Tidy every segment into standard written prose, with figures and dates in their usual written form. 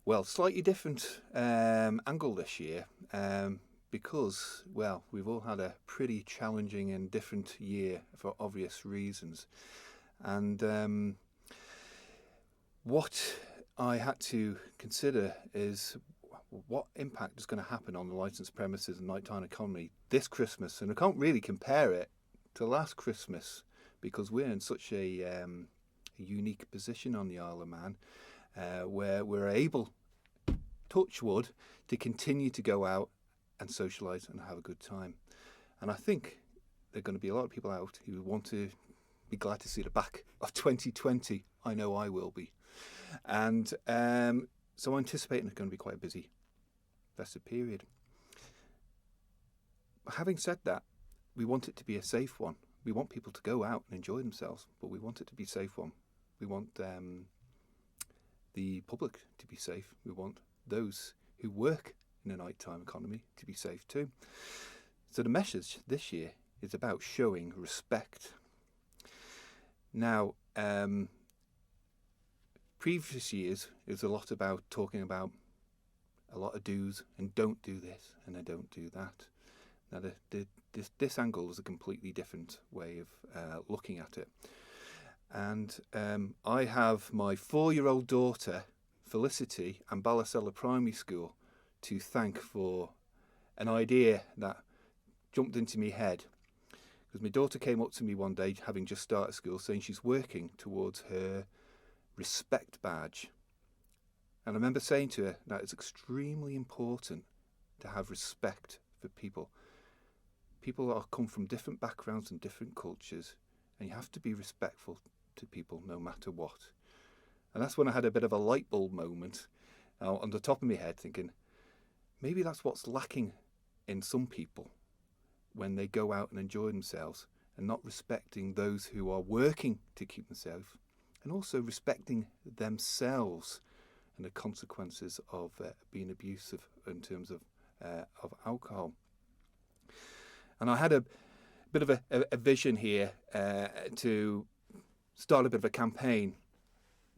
Well, slightly different angle this year because, well, we've all had a pretty challenging and different year for obvious reasons. And what I had to consider is what impact is going to happen on the licensed premises and nighttime economy this Christmas. And I can't really compare it to last Christmas because we're in such a unique position on the Isle of Man where we're able, touch wood, to continue to go out and socialise and have a good time. And I think there are going to be a lot of people out who want to be glad to see the back of 2020. I know I will be. And so I'm anticipating it's going to be quite a busy festive period. But having said that, we want it to be a safe one. We want people to go out and enjoy themselves, but we want it to be a safe one. We want the public to be safe. We want those who work in a nighttime economy to be safe too. So the message this year is about showing respect. Now, previous years is a lot about talking about a lot of do's and don't do this and I don't do that. Now, this angle is a completely different way of looking at it. And I have my 4-year-old daughter, Felicity, and Ballasella Primary School to thank for an idea that jumped into my head. Because my daughter came up to me one day, having just started school, saying she's working towards her respect badge. And I remember saying to her that it's extremely important to have respect for people. People come from different backgrounds and different cultures, and you have to be respectful to people no matter what. And that's when I had a bit of a light bulb moment on the top of my head, thinking, maybe that's what's lacking in some people when they go out and enjoy themselves and not respecting those who are working to keep them safe, and also respecting themselves and the consequences of being abusive in terms of alcohol. And I had a bit of a vision here to start a bit of a campaign,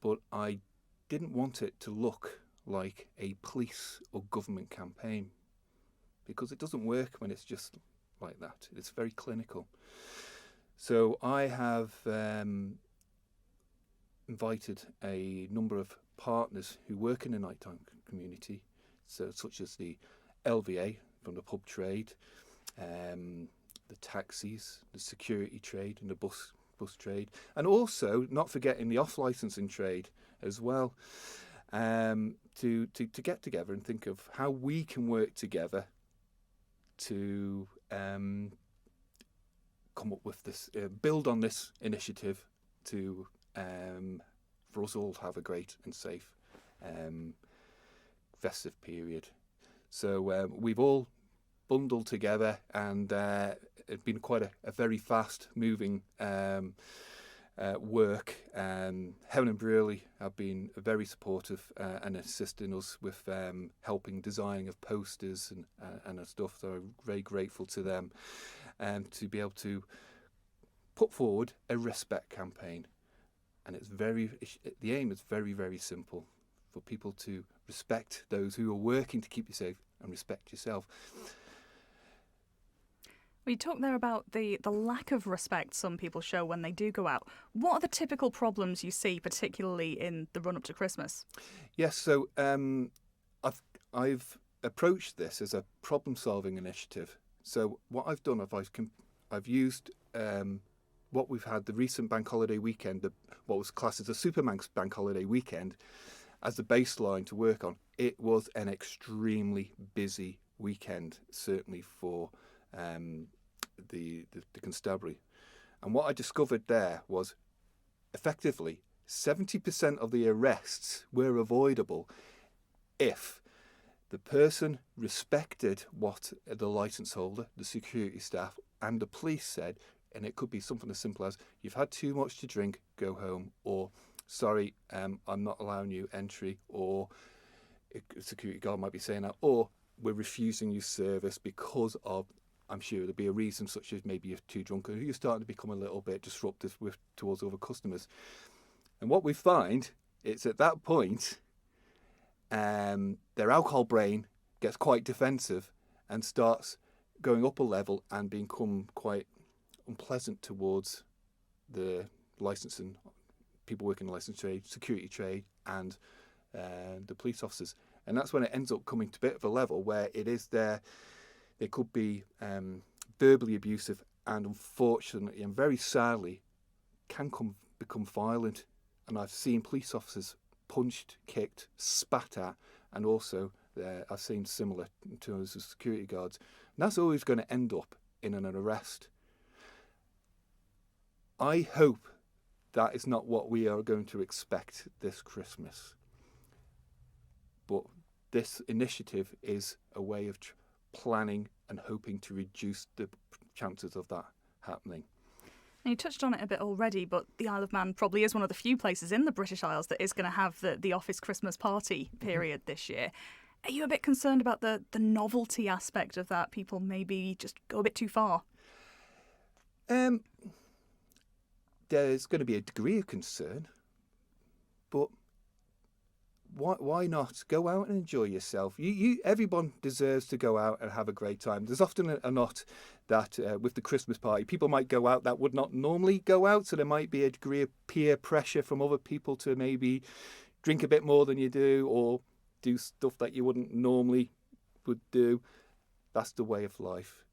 but I didn't want it to look like a police or government campaign, because it doesn't work when it's just like that. It's very clinical. So I have invited a number of partners who work in the nighttime community, so such as the LVA from the pub trade, the taxis, the security trade and the bus trade, and also not forgetting the off-licensing trade as well, to get together and think of how we can work together to come up with this, build on this initiative to for us all to have a great and safe festive period. So we've all bundled together, and it's been quite a very fast moving work. Helen and Brearley have been very supportive and assisting us with helping designing of posters and stuff. So I'm very grateful to them, and to be able to put forward a respect campaign. And the aim is very, very simple: for people to respect those who are working to keep you safe and respect yourself. You talked there about the lack of respect some people show when they do go out. What are the typical problems you see, particularly in the run-up to Christmas? Yes, so I've approached this as a problem-solving initiative. So what I've done, I've used what we've had the recent bank holiday weekend, what was classed as a Super Manx bank holiday weekend, as the baseline to work on. It was an extremely busy weekend, certainly for the constabulary. And what I discovered there was effectively 70% of the arrests were avoidable if the person respected what the licence holder, the security staff and the police said. And it could be something as simple as, you've had too much to drink, go home, or sorry, I'm not allowing you entry, or a security guard might be saying that, or we're refusing you service because of, I'm sure there'd be a reason such as maybe you're too drunk or you're starting to become a little bit disruptive towards other customers. And what we find is at that point, their alcohol brain gets quite defensive and starts going up a level and become quite unpleasant towards the licensing people working in the license trade, security trade, and the police officers. And that's when it ends up coming to a bit of a level where it is there. They could be verbally abusive, and unfortunately, and very sadly, can become violent. And I've seen police officers punched, kicked, spat at, and also I've seen similar in terms of security guards. And that's always going to end up in an arrest. I hope that is not what we are going to expect this Christmas. But this initiative is a way of planning and hoping to reduce the chances of that happening. And you touched on it a bit already, but the Isle of Man probably is one of the few places in the British Isles that is going to have the office Christmas party period this year. Are you a bit concerned about the novelty aspect of that? People maybe just go a bit too far? There's going to be a degree of concern, but why not go out and enjoy yourself? Everyone deserves to go out and have a great time. There's often a not that with the Christmas party, people might go out that would not normally go out, so there might be a degree of peer pressure from other people to maybe drink a bit more than you do, or do stuff that you wouldn't normally would do. That's the way of life.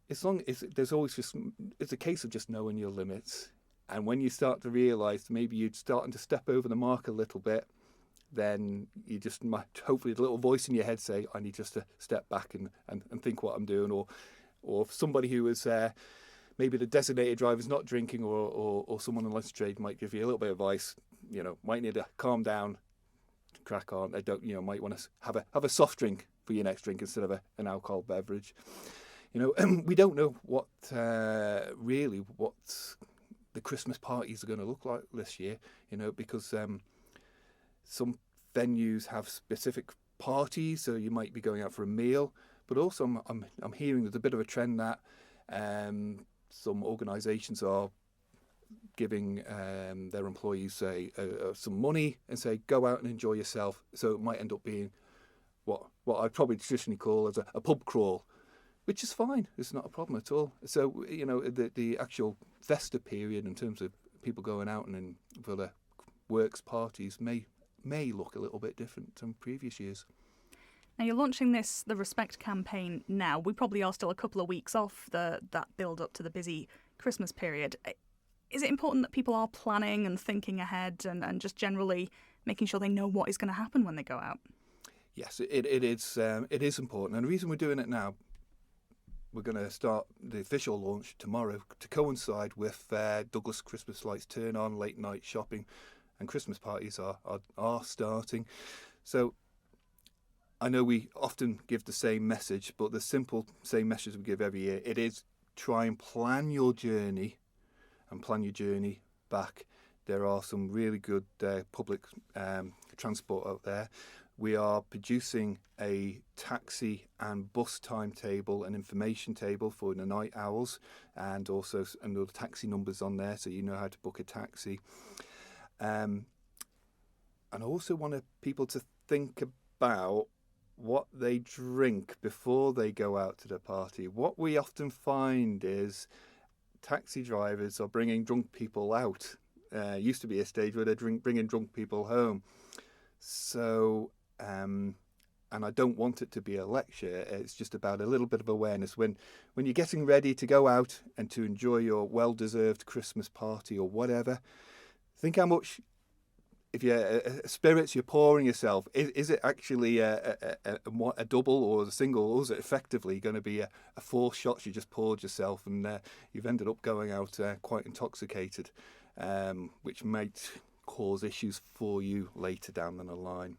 It's a case of just knowing your limits, and when you start to realise maybe you're starting to step over the mark a little bit, then you just might, hopefully the little voice in your head say, I need just to step back and think what I'm doing, or somebody who is maybe the designated driver's not drinking, or someone in the license trade might give you a little bit of advice, might need to calm down, crack on. They don't, might want to have a soft drink for your next drink instead of an alcohol beverage. We don't know what the Christmas parties are going to look like this year, because some venues have specific parties, so you might be going out for a meal. But also, I'm hearing there's a bit of a trend that some organisations are giving their employees some money and say, go out and enjoy yourself. So it might end up being what I'd probably traditionally call as a pub crawl, which is fine. It's not a problem at all. So, the actual festive period in terms of people going out and for the works parties may look a little bit different from previous years. Now, you're launching the Respect campaign now. We probably are still a couple of weeks off that build up to the busy Christmas period. Is it important that people are planning and thinking ahead and just generally making sure they know what is going to happen when they go out? Yes, it is important. And the reason we're doing it now, we're going to start the official launch tomorrow to coincide with Douglas Christmas lights turn on, late night shopping, and Christmas parties are starting. So I know we often give the same message, but the simple same message we give every year, it is try and plan your journey and plan your journey back. There are some really good public transport out there. We are producing a taxi and bus timetable and information table for the night owls, and also another taxi numbers on there so you know how to book a taxi. And I also want people to think about what they drink before they go out to the party. What we often find is taxi drivers are bringing drunk people out. Used to be a stage where they're bringing drunk people home. So, and I don't want it to be a lecture. It's just about a little bit of awareness. When you're getting ready to go out and to enjoy your well-deserved Christmas party or whatever, think how much, if you're spirits you're pouring yourself, is it actually a double or a single, or is it effectively going to be a 4 shots you just poured yourself and you've ended up going out quite intoxicated, which might cause issues for you later down the line.